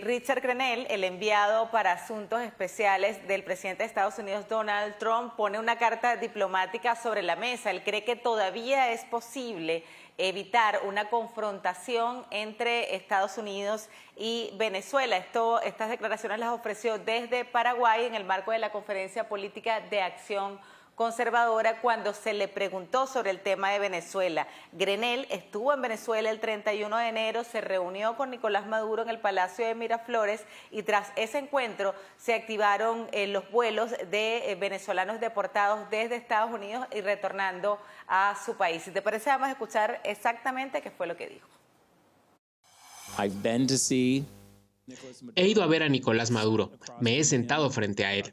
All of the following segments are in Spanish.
Richard Grenell, el enviado para asuntos especiales del presidente de Estados Unidos, Donald Trump, pone una carta diplomática sobre la mesa. Él cree que todavía es posible evitar una confrontación entre Estados Unidos y Venezuela. Estas declaraciones las ofreció desde Paraguay en el marco de la Conferencia Política de Acción Conservadora cuando se le preguntó sobre el tema de Venezuela. Grenell estuvo en Venezuela el 31 de enero, se reunió con Nicolás Maduro en el Palacio de Miraflores y tras ese encuentro se activaron los vuelos de venezolanos deportados desde Estados Unidos y retornando a su país. Si te parece, vamos a escuchar exactamente qué fue lo que dijo. He ido a ver a Nicolás Maduro, me he sentado frente a él.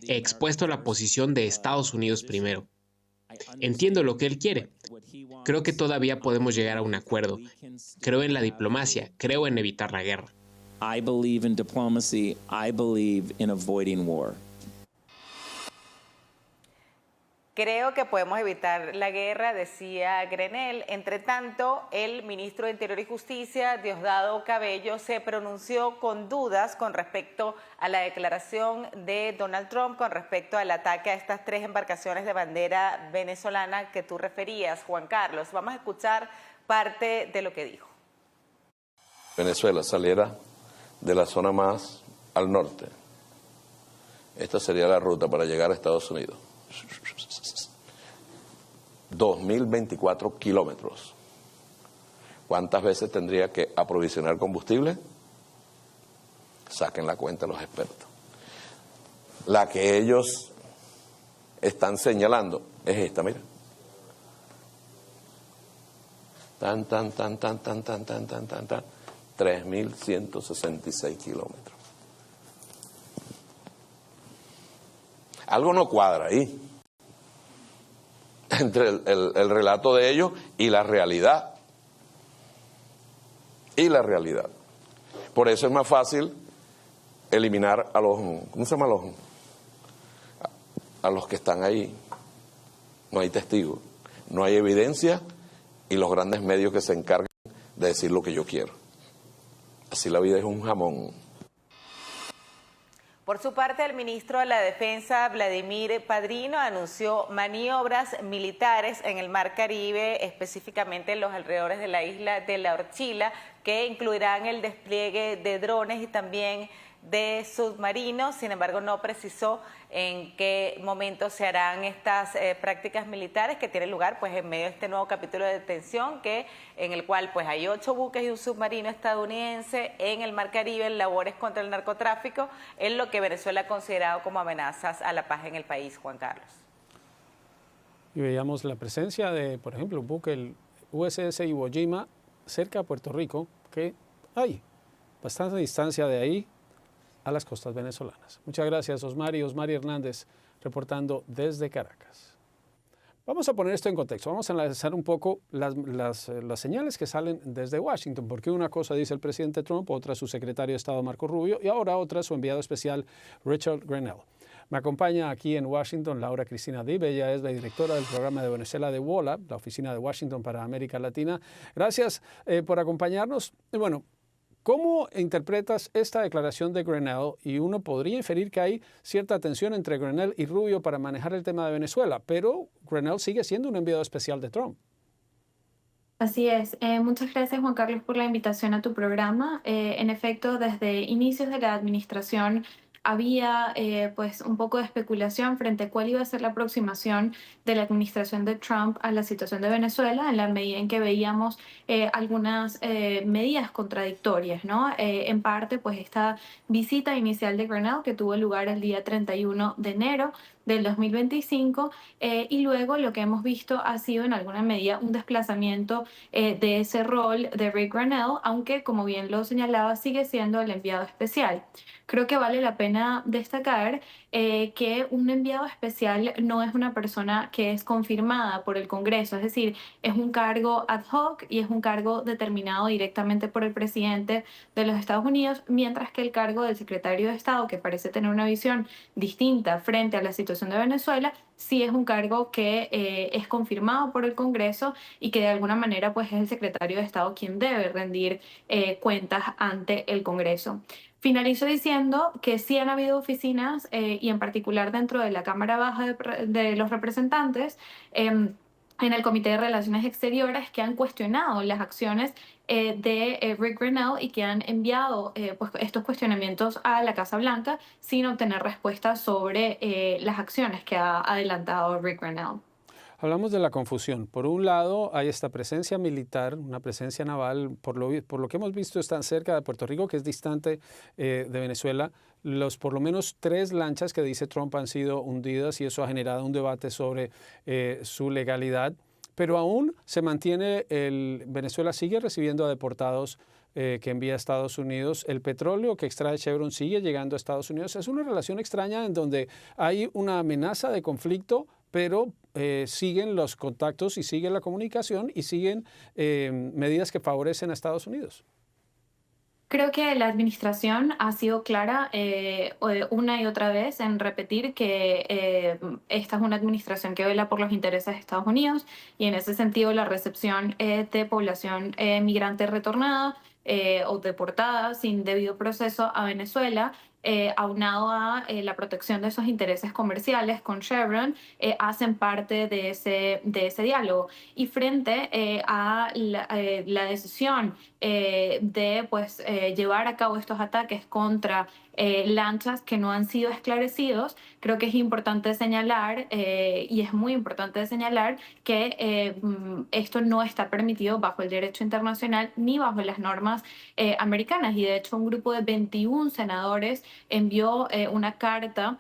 He expuesto la posición de Estados Unidos primero. Entiendo lo que él quiere. Creo que todavía podemos llegar a un acuerdo. Creo en la diplomacia, creo en evitar la guerra. I believe in diplomacy, I believe in avoiding war. Creo que podemos evitar la guerra, decía Grenell. Entre tanto, el ministro de Interior y Justicia, Diosdado Cabello, se pronunció con dudas con respecto a la declaración de Donald Trump, con respecto al ataque a estas 3 embarcaciones de bandera venezolana que tú referías, Juan Carlos. Vamos a escuchar parte de lo que dijo. Venezuela saliera de la zona más al norte. Esta sería la ruta para llegar a Estados Unidos. 2.024 kilómetros. ¿Cuántas veces tendría que aprovisionar combustible? Saquen la cuenta los expertos. La que ellos están señalando es esta, mira. Tan, 3.166 kilómetros. Algo no cuadra ahí entre el relato de ellos y la realidad. Por eso es más fácil eliminar a los, ¿cómo se llama? A los que están ahí. No hay testigos, no hay evidencia y los grandes medios que se encargan de decir lo que yo quiero. Así la vida es un jamón. Por su parte, el ministro de la Defensa, Vladimir Padrino, anunció maniobras militares en el Mar Caribe, específicamente en los alrededores de la isla de La Orchila, que incluirán el despliegue de drones y también de submarinos. Sin embargo, no precisó en qué momento se harán estas prácticas militares que tienen lugar pues en medio de este nuevo capítulo de tensión en el cual pues hay 8 buques y un submarino estadounidense en el Mar Caribe en labores contra el narcotráfico, en lo que Venezuela ha considerado como amenazas a la paz en el país. Juan Carlos. Y veíamos la presencia de, por ejemplo, un buque, el USS Iwo Jima, cerca de Puerto Rico, que hay bastante distancia de ahí a las costas venezolanas. Muchas gracias, Osmari Hernández, reportando desde Caracas. Vamos a poner esto en contexto, vamos a analizar un poco las señales que salen desde Washington, porque una cosa dice el presidente Trump, otra su secretario de Estado Marco Rubio y ahora otra su enviado especial Richard Grenell. Me acompaña aquí en Washington Laura Cristina Dib, ella es la directora del programa de Venezuela de WOLA, la oficina de Washington para América Latina. Gracias por acompañarnos. Y bueno, ¿cómo interpretas esta declaración de Grenell? Y uno podría inferir que hay cierta tensión entre Grenell y Rubio para manejar el tema de Venezuela, pero Grenell sigue siendo un enviado especial de Trump. Así es. Muchas gracias, Juan Carlos, por la invitación a tu programa. En efecto, desde inicios de la administración había pues un poco de especulación frente a cuál iba a ser la aproximación de la administración de Trump a la situación de Venezuela, en la medida en que veíamos algunas medidas contradictorias, ¿no? En parte, pues esta visita inicial de Grenell que tuvo lugar el día 31 de enero del 2025 y luego lo que hemos visto ha sido en alguna medida un desplazamiento de ese rol de Rick Grenell, aunque como bien lo señalaba sigue siendo el enviado especial. Creo que vale la pena destacar que un enviado especial no es una persona que es confirmada por el Congreso, es decir, es un cargo ad hoc y es un cargo determinado directamente por el presidente de los Estados Unidos, mientras que el cargo del secretario de Estado, que parece tener una visión distinta frente a la situación situación de Venezuela, sí es un cargo que es confirmado por el Congreso y que de alguna manera pues es el secretario de Estado quien debe rendir cuentas ante el Congreso. Finalizo diciendo que sí han habido oficinas, y en particular dentro de la Cámara Baja de los Representantes, en el Comité de Relaciones Exteriores, que han cuestionado las acciones de Rick Grenell y que han enviado pues, estos cuestionamientos a la Casa Blanca sin obtener respuestas sobre las acciones que ha adelantado Rick Grenell. Hablamos de la confusión. Por un lado, hay esta presencia militar, una presencia naval, por lo que hemos visto, están cerca de Puerto Rico, que es distante de Venezuela. Por lo menos 3 lanchas que dice Trump han sido hundidas y eso ha generado un debate sobre su legalidad. Pero aún se mantiene, Venezuela sigue recibiendo a deportados que envía a Estados Unidos. El petróleo que extrae Chevron sigue llegando a Estados Unidos. Es una relación extraña en donde hay una amenaza de conflicto, pero siguen los contactos y sigue la comunicación y siguen medidas que favorecen a Estados Unidos. Creo que la administración ha sido clara una y otra vez en repetir que esta es una administración que vela por los intereses de Estados Unidos y en ese sentido la recepción de población migrante retornada o deportada sin debido proceso a Venezuela, aunado a la protección de esos intereses comerciales con Chevron, hacen parte de ese diálogo. Y frente a la decisión de pues, llevar a cabo estos ataques contra lanchas que no han sido esclarecidos, creo que es importante señalar, y es muy importante señalar, que esto no está permitido bajo el derecho internacional ni bajo las normas americanas. Y de hecho un grupo de 21 senadores envió una carta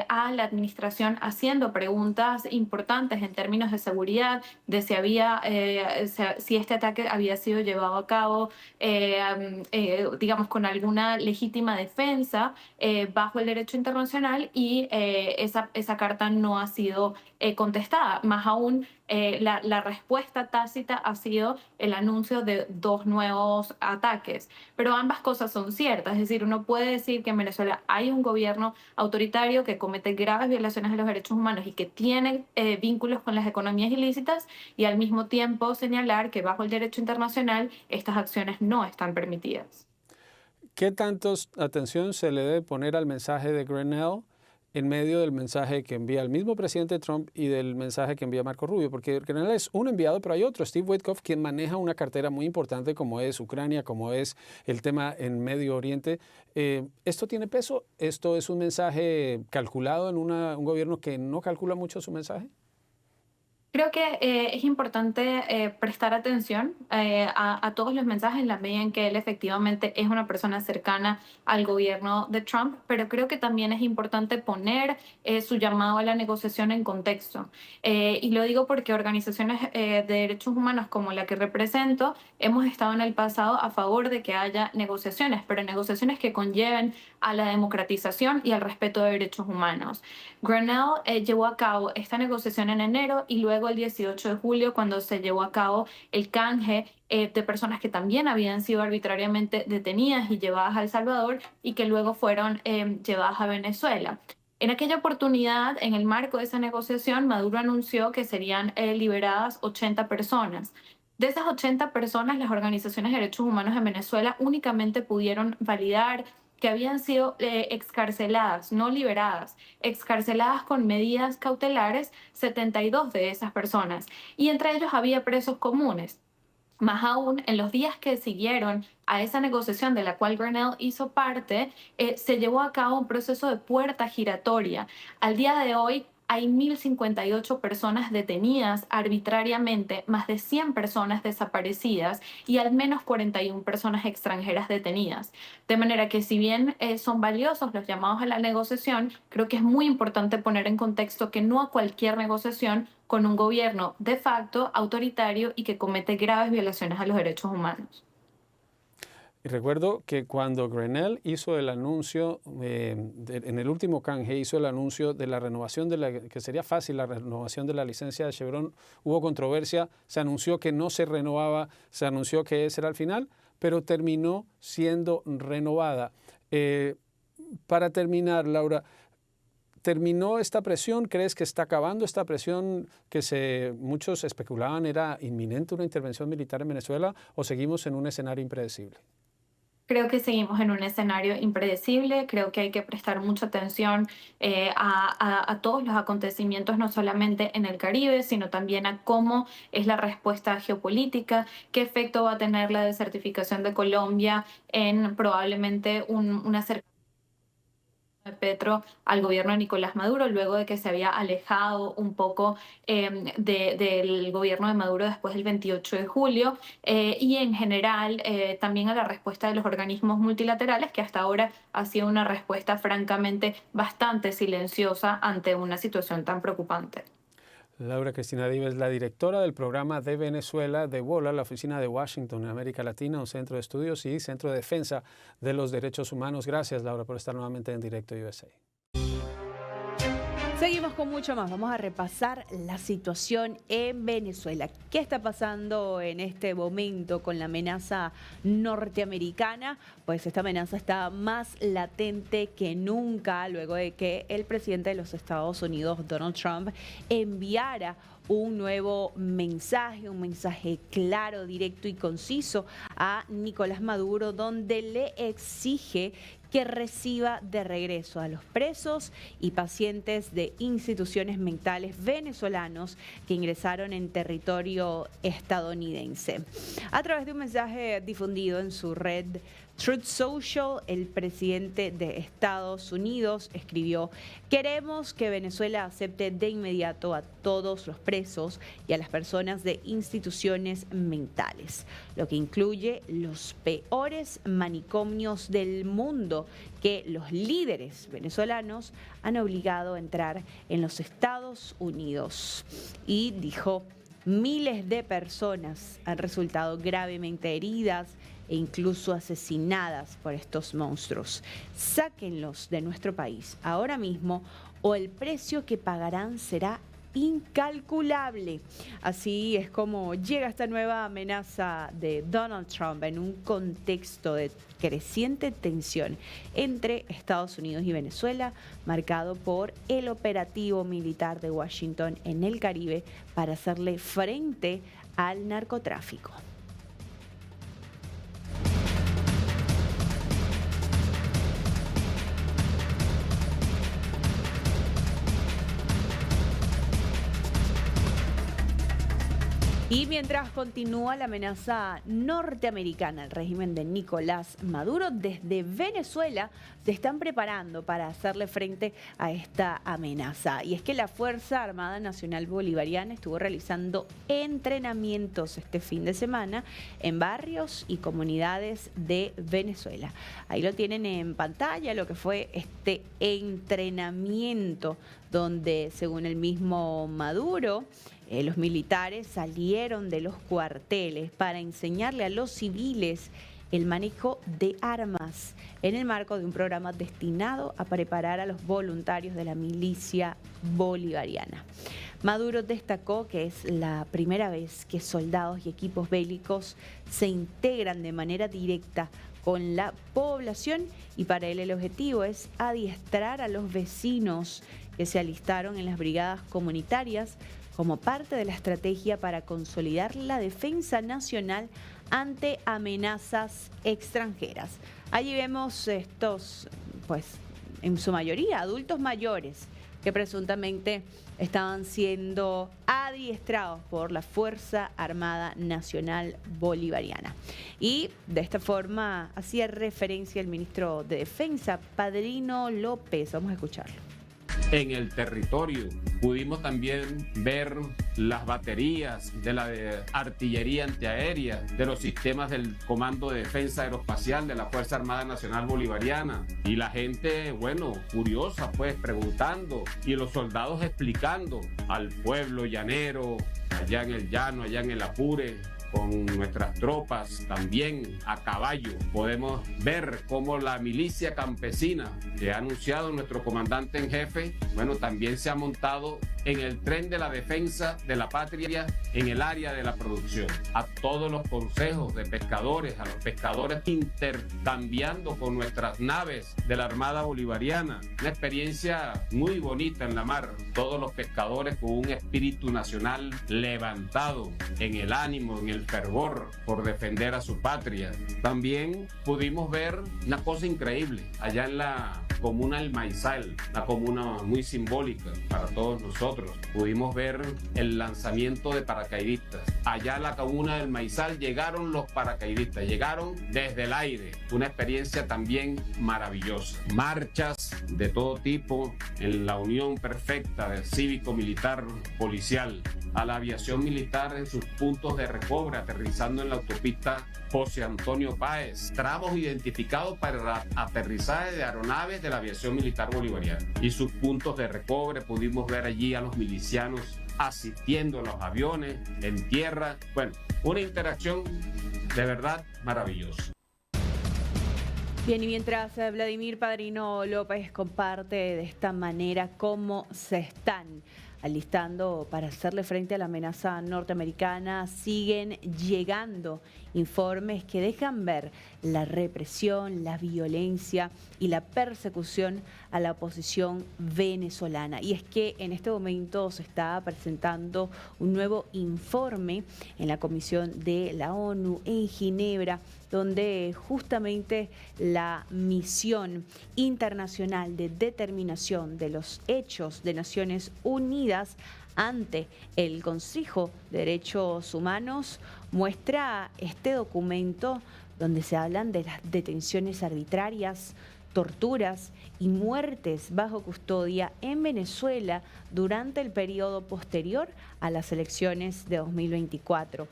a la administración haciendo preguntas importantes en términos de seguridad, de si este ataque había sido llevado a cabo, digamos, con alguna legítima defensa bajo el derecho internacional, y esa carta no ha sido contestada. Más aún, la respuesta tácita ha sido el anuncio de 2 nuevos ataques. Pero ambas cosas son ciertas, es decir, uno puede decir que en Venezuela hay un gobierno autoritario que comete graves violaciones de los derechos humanos y que tiene vínculos con las economías ilícitas, y al mismo tiempo señalar que bajo el derecho internacional estas acciones no están permitidas. ¿Qué tanto atención se le debe poner al mensaje de Grenell en medio del mensaje que envía el mismo presidente Trump y del mensaje que envía Marco Rubio? Porque Grenell es un enviado, pero hay otro, Steve Witkoff, quien maneja una cartera muy importante como es Ucrania, como es el tema en Medio Oriente. ¿Esto tiene peso? ¿Esto es un mensaje calculado en un gobierno que no calcula mucho su mensaje? Creo que es importante prestar atención a todos los mensajes en la medida en que él efectivamente es una persona cercana al gobierno de Trump, pero creo que también es importante poner su llamado a la negociación en contexto. Y lo digo porque organizaciones de derechos humanos como la que represento hemos estado en el pasado a favor de que haya negociaciones, pero negociaciones que conlleven a la democratización y al respeto de derechos humanos. Grenell llevó a cabo esta negociación en enero y luego el 18 de julio, cuando se llevó a cabo el canje de personas que también habían sido arbitrariamente detenidas y llevadas a El Salvador y que luego fueron llevadas a Venezuela. En aquella oportunidad, en el marco de esa negociación, Maduro anunció que serían liberadas 80 personas. De esas 80 personas, las organizaciones de derechos humanos en Venezuela únicamente pudieron validar que habían sido excarceladas, no liberadas, excarceladas con medidas cautelares, 72 de esas personas. Y entre ellos había presos comunes. Más aún, en los días que siguieron a esa negociación de la cual Grenell hizo parte, se llevó a cabo un proceso de puerta giratoria. Al día de hoy, hay 1.058 personas detenidas arbitrariamente, más de 100 personas desaparecidas y al menos 41 personas extranjeras detenidas. De manera que si bien son valiosos los llamados a la negociación, creo que es muy importante poner en contexto que no a cualquier negociación con un gobierno de facto autoritario y que comete graves violaciones a los derechos humanos. Y recuerdo que cuando Grenell hizo el anuncio, en el último canje, hizo el anuncio de la renovación, que sería fácil la renovación de la licencia de Chevron, hubo controversia, se anunció que no se renovaba, se anunció que ese era el final, pero terminó siendo renovada. Para terminar, Laura, ¿Terminó esta presión? ¿Crees que está acabando esta presión que muchos especulaban era inminente una intervención militar en Venezuela, o seguimos en un escenario impredecible? Creo que seguimos en un escenario impredecible, creo que hay que prestar mucha atención a todos los acontecimientos, no solamente en el Caribe, sino también a cómo es la respuesta geopolítica, qué efecto va a tener la desertificación de Colombia en probablemente un acercamiento de Petro al gobierno de Nicolás Maduro, luego de que se había alejado un poco del gobierno de Maduro después del 28 de julio, y en general también a la respuesta de los organismos multilaterales, que hasta ahora ha sido una respuesta francamente bastante silenciosa ante una situación tan preocupante. Laura Cristina Diva es la directora del programa de Venezuela de WOLA, la oficina de Washington en América Latina, un centro de estudios y centro de defensa de los derechos humanos. Gracias, Laura, por estar nuevamente en Directo USA. Seguimos con mucho más. Vamos a repasar la situación en Venezuela. ¿Qué está pasando en este momento con la amenaza norteamericana? Pues esta amenaza está más latente que nunca luego de que el presidente de los Estados Unidos, Donald Trump, enviara un nuevo mensaje, un mensaje claro, directo y conciso a Nicolás Maduro, donde le exige que reciba de regreso a los presos y pacientes de instituciones mentales venezolanos que ingresaron en territorio estadounidense. A través de un mensaje difundido en su red Truth Social, el presidente de Estados Unidos escribió: queremos que Venezuela acepte de inmediato a todos los presos y a las personas de instituciones mentales, lo que incluye los peores manicomios del mundo que los líderes venezolanos han obligado a entrar en los Estados Unidos. Y dijo: miles de personas han resultado gravemente heridas e incluso asesinadas por estos monstruos. Sáquenlos de nuestro país ahora mismo o el precio que pagarán será incalculable. Así es como llega esta nueva amenaza de Donald Trump en un contexto de creciente tensión entre Estados Unidos y Venezuela, marcado por el operativo militar de Washington en el Caribe para hacerle frente al narcotráfico. Y mientras continúa la amenaza norteamericana al régimen de Nicolás Maduro, desde Venezuela se están preparando para hacerle frente a esta amenaza. Y es que la Fuerza Armada Nacional Bolivariana estuvo realizando entrenamientos este fin de semana en barrios y comunidades de Venezuela. Ahí lo tienen en pantalla, lo que fue este entrenamiento, donde, según el mismo Maduro, los militares salieron de los cuarteles para enseñarle a los civiles el manejo de armas en el marco de un programa destinado a preparar a los voluntarios de la milicia bolivariana. Maduro destacó que es la primera vez que soldados y equipos bélicos se integran de manera directa con la población, y para él el objetivo es adiestrar a los vecinos que se alistaron en las brigadas comunitarias como parte de la estrategia para consolidar la defensa nacional ante amenazas extranjeras. Allí vemos estos, pues, en su mayoría adultos mayores que presuntamente estaban siendo adiestrados por la Fuerza Armada Nacional Bolivariana. Y de esta forma hacía referencia el ministro de Defensa, Padrino López. Vamos a escucharlo. En el territorio pudimos también ver las baterías de la artillería antiaérea, de los sistemas del Comando de Defensa Aeroespacial de la Fuerza Armada Nacional Bolivariana, y la gente, bueno, curiosa, pues, preguntando, y los soldados explicando al pueblo llanero, allá en el llano, allá en el Apure, con nuestras tropas también a caballo. Podemos ver cómo la milicia campesina que ha anunciado nuestro comandante en jefe, bueno, también se ha montado en el tren de la defensa de la patria en el área de la producción. A todos los consejos de pescadores, a los pescadores intercambiando con nuestras naves de la Armada Bolivariana, una experiencia muy bonita en la mar, todos los pescadores con un espíritu nacional levantado en el ánimo, en el fervor por defender a su patria. También pudimos ver una cosa increíble allá en la comuna del Maizal, una comuna muy simbólica para todos nosotros. Pudimos ver el lanzamiento de paracaidistas. Allá en la comuna del Maizal llegaron los paracaidistas, llegaron desde el aire. Una experiencia también maravillosa. Marchas de todo tipo en la unión perfecta del cívico-militar policial, a la aviación militar en sus puntos de recobre, aterrizando en la autopista José Antonio Páez, tramos identificados para aterrizaje de aeronaves de la aviación militar bolivariana y sus puntos de recobre. Pudimos ver allí a los milicianos asistiendo a los aviones en tierra. Bueno, una interacción de verdad maravillosa. Bien, y mientras Vladimir Padrino López comparte de esta manera cómo se están alistando para hacerle frente a la amenaza norteamericana, siguen llegando informes que dejan ver la represión, la violencia y la persecución a la oposición venezolana. Y es que en este momento se está presentando un nuevo informe en la Comisión de la ONU en Ginebra, donde justamente la misión internacional de determinación de los hechos de Naciones Unidas ante el Consejo de Derechos Humanos muestra este documento donde se hablan de las detenciones arbitrarias, torturas y muertes bajo custodia en Venezuela durante el periodo posterior a las elecciones de 2024.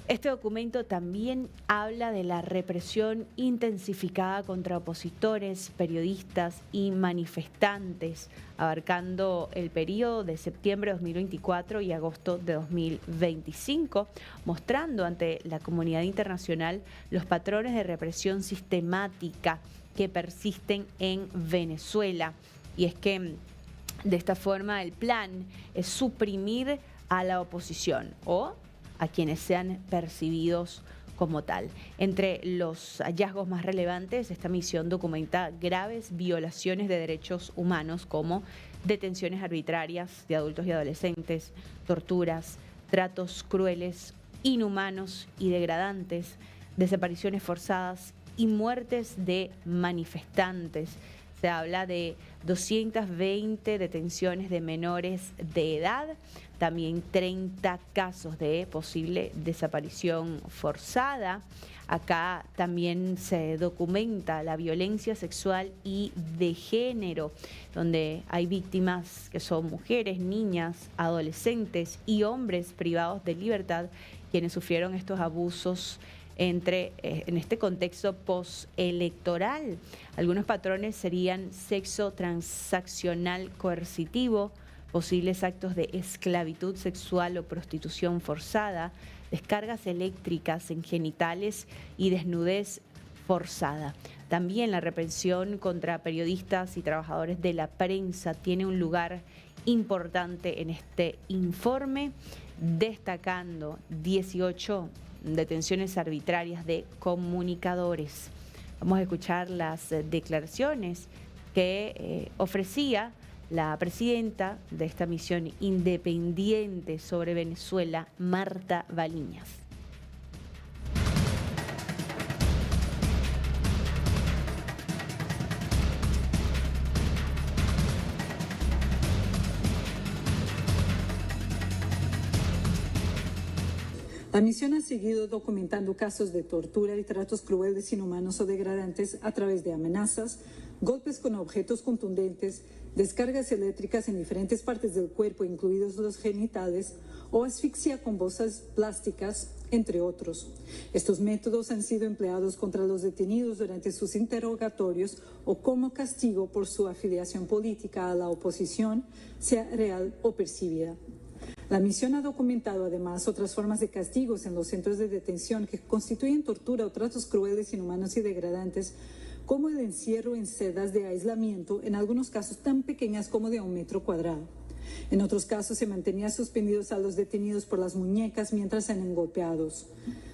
Este documento también habla de la represión intensificada contra opositores, periodistas y manifestantes, abarcando el periodo de septiembre de 2024 y agosto de 2025, mostrando ante la comunidad internacional los patrones de represión sistemática que persisten en Venezuela. Y es que de esta forma el plan es suprimir a la oposición o a quienes sean percibidos como tal. Entre los hallazgos más relevantes, esta misión documenta graves violaciones de derechos humanos como detenciones arbitrarias de adultos y adolescentes, torturas, tratos crueles, inhumanos y degradantes, desapariciones forzadas y muertes de manifestantes. Se habla de 220 detenciones de menores de edad, también 30 casos de posible desaparición forzada. Acá también se documenta la violencia sexual y de género, donde hay víctimas que son mujeres, niñas, adolescentes y hombres privados de libertad, quienes sufrieron estos abusos en este contexto postelectoral. Algunos patrones serían sexo transaccional coercitivo, posibles actos de esclavitud sexual o prostitución forzada, descargas eléctricas en genitales y desnudez forzada. También la represión contra periodistas y trabajadores de la prensa tiene un lugar importante en este informe, destacando 18 detenciones arbitrarias de comunicadores. Vamos a escuchar las declaraciones que ofrecía la presidenta de esta misión independiente sobre Venezuela, Marta Baliñas. La misión ha seguido documentando casos de tortura y tratos crueles, inhumanos o degradantes a través de amenazas, golpes con objetos contundentes, descargas eléctricas en diferentes partes del cuerpo, incluidos los genitales, o asfixia con bolsas plásticas, entre otros. Estos métodos han sido empleados contra los detenidos durante sus interrogatorios o como castigo por su afiliación política a la oposición, sea real o percibida. La misión ha documentado además otras formas de castigos en los centros de detención que constituyen tortura o tratos crueles, inhumanos y degradantes, como el encierro en celdas de aislamiento, en algunos casos tan pequeñas como de 1 metro cuadrado. En otros casos se mantenía suspendidos a los detenidos por las muñecas mientras eran golpeados.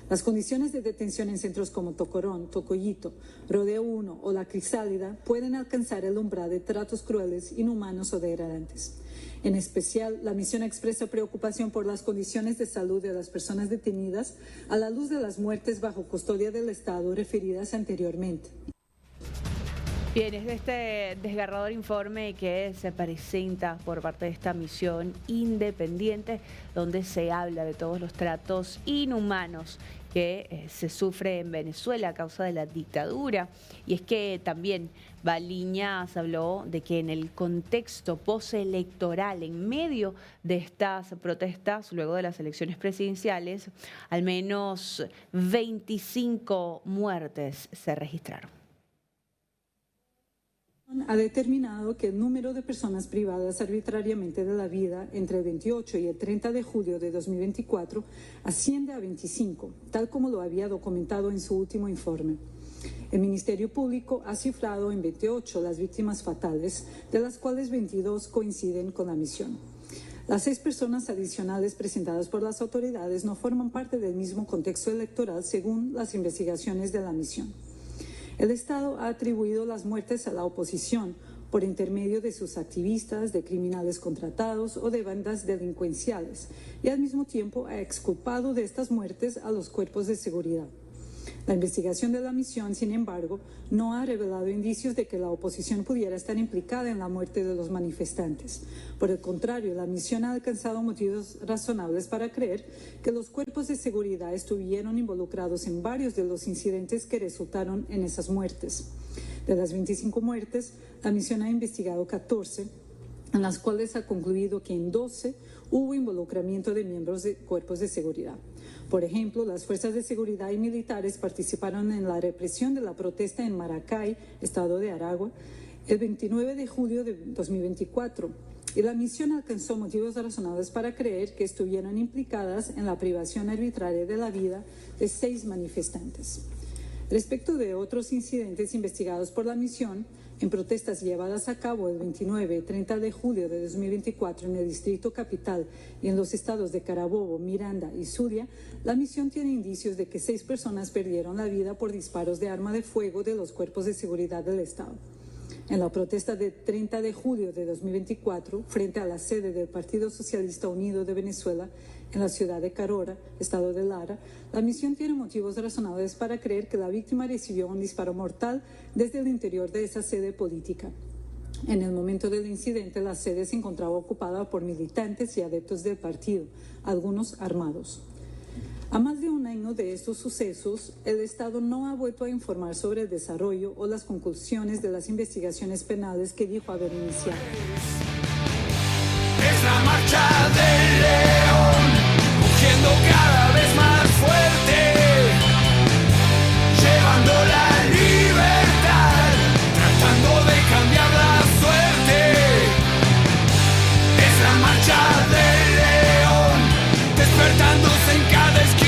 Las condiciones de detención en centros como Tocorón, Tocollito, Rodeo 1 o La Crisálida pueden alcanzar el umbral de tratos crueles, inhumanos o degradantes. En especial, la misión expresa preocupación por las condiciones de salud de las personas detenidas a la luz de las muertes bajo custodia del Estado referidas anteriormente. Bien, es de este desgarrador informe que se presenta por parte de esta misión independiente, donde se habla de todos los tratos inhumanos que se sufre en Venezuela a causa de la dictadura. Y es que también Baliñas habló de que en el contexto postelectoral, en medio de estas protestas, luego de las elecciones presidenciales, al menos 25 muertes se registraron. Ha determinado que el número de personas privadas arbitrariamente de la vida entre el 28 y el 30 de julio de 2024 asciende a 25, tal como lo había documentado en su último informe. El Ministerio Público ha cifrado en 28 las víctimas fatales, de las cuales 22 coinciden con la misión. Las 6 personas adicionales presentadas por las autoridades no forman parte del mismo contexto electoral según las investigaciones de la misión. El Estado ha atribuido las muertes a la oposición por intermedio de sus activistas, de criminales contratados o de bandas delincuenciales y al mismo tiempo ha exculpado de estas muertes a los cuerpos de seguridad. La investigación de la misión, sin embargo, no ha revelado indicios de que la oposición pudiera estar implicada en la muerte de los manifestantes. Por el contrario, la misión ha alcanzado motivos razonables para creer que los cuerpos de seguridad estuvieron involucrados en varios de los incidentes que resultaron en esas muertes. De las 25 muertes, la misión ha investigado 14, en las cuales ha concluido que en 12 hubo involucramiento de miembros de cuerpos de seguridad. Por ejemplo, las fuerzas de seguridad y militares participaron en la represión de la protesta en Maracay, estado de Aragua, el 29 de julio de 2024, y la misión alcanzó motivos razonables para creer que estuvieron implicadas en la privación arbitraria de la vida de 6 manifestantes. Respecto de otros incidentes investigados por la misión, en protestas llevadas a cabo el 29 y 30 de julio de 2024 en el Distrito Capital y en los estados de Carabobo, Miranda y Zulia, la misión tiene indicios de que 6 personas perdieron la vida por disparos de arma de fuego de los cuerpos de seguridad del Estado. En la protesta del 30 de julio de 2024, frente a la sede del Partido Socialista Unido de Venezuela, en la ciudad de Carora, estado de Lara, la misión tiene motivos razonables para creer que la víctima recibió un disparo mortal desde el interior de esa sede política. En el momento del incidente, la sede se encontraba ocupada por militantes y adeptos del partido, algunos armados. A más de un año de estos sucesos, el Estado no ha vuelto a informar sobre el desarrollo o las conclusiones de las investigaciones penales que dijo haber iniciado. Es la marcha del león, rugiendo cada vez más fuerte.